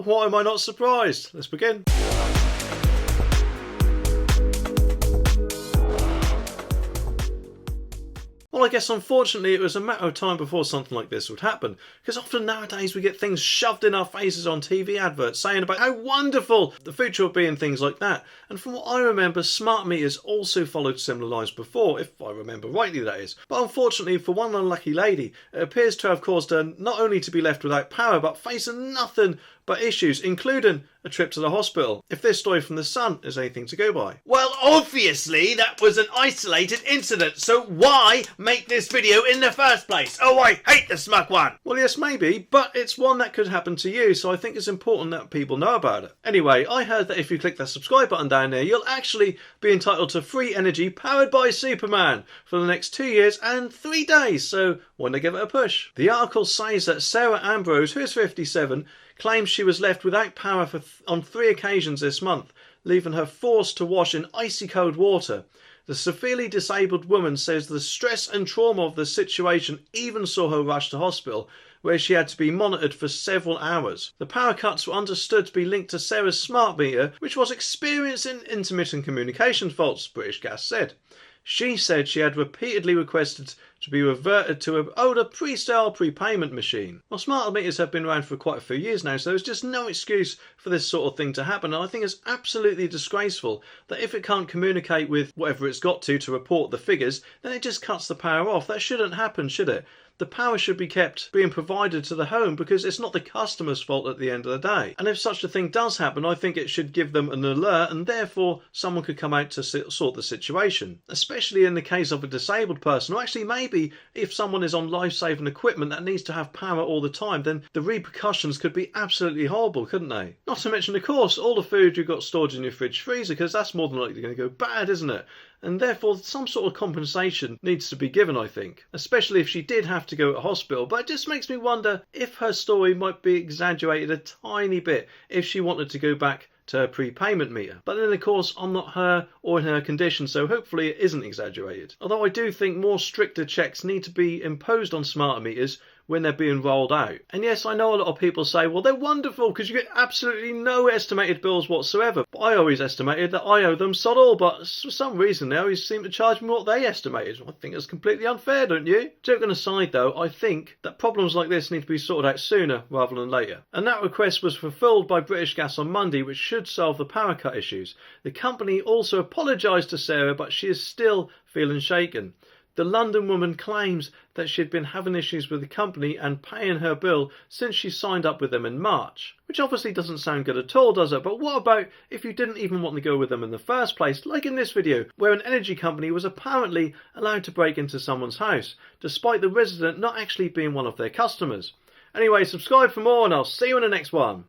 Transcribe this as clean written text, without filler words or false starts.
Why am I not surprised? Let's begin. Well, I guess unfortunately it was a matter of time before something like this would happen, because often nowadays we get things shoved in our faces on TV adverts saying about how wonderful the future will be and things like that. And from what I remember, smart meters also followed similar lines before, if I remember rightly that is. But unfortunately for one unlucky lady, it appears to have caused her not only to be left without power, but facing nothing but issues, including a trip to the hospital, if this story from The Sun is anything to go by. Well, obviously that was an isolated incident, so why make this video in the first place? Oh, I hate the Smug one! Well, yes, maybe, but it's one that could happen to you, so I think it's important that people know about it. Anyway, I heard that if you click the subscribe button down there, you'll actually be entitled to free energy powered by Superman for the next 2 years and 3 days, so why not give it a push? The article says that Sarah Ambrose, who is 57, claims she was left without power on 3 occasions this month, leaving her forced to wash in icy cold water. The severely disabled woman says the stress and trauma of the situation even saw her rush to hospital, where she had to be monitored for several hours. The power cuts were understood to be linked to Sarah's smart meter, which was experiencing intermittent communication faults, British Gas said. She said she had repeatedly requested to be reverted to an older pre-style prepayment machine. Well, smart meters have been around for quite a few years now, so there's just no excuse for this sort of thing to happen. And I think it's absolutely disgraceful that if it can't communicate with whatever it's got to report the figures, then it just cuts the power off. That shouldn't happen, should it? The power should be kept being provided to the home because it's not the customer's fault at the end of the day. And if such a thing does happen, I think it should give them an alert and therefore someone could come out to sort the situation. Especially in the case of a disabled person, or actually maybe if someone is on life-saving equipment that needs to have power all the time, then the repercussions could be absolutely horrible, couldn't they? Not to mention, of course, all the food you've got stored in your fridge freezer, because that's more than likely going to go bad, isn't it? And therefore some sort of compensation needs to be given, I think, especially if she did have to go to hospital. But it just makes me wonder if her story might be exaggerated a tiny bit if she wanted to go back to her prepayment meter. But then of course I'm not her or in her condition, so hopefully it isn't exaggerated. Although I do think more stricter checks need to be imposed on smarter meters when they're being rolled out. And yes, I know a lot of people say, well, they're wonderful because you get absolutely no estimated bills whatsoever. But I always estimated that I owe them sod all, but for some reason they always seem to charge me what they estimated. I think it's completely unfair, don't you? Joking aside though, I think that problems like this need to be sorted out sooner rather than later. And that request was fulfilled by British Gas on Monday, which should solve the power cut issues. The company also apologised to Sarah, but she is still feeling shaken. The London woman claims that she had been having issues with the company and paying her bill since she signed up with them in March. Which obviously doesn't sound good at all, does it? But what about if you didn't even want to go with them in the first place, like in this video, where an energy company was apparently allowed to break into someone's house, despite the resident not actually being one of their customers? Anyway, subscribe for more and I'll see you in the next one.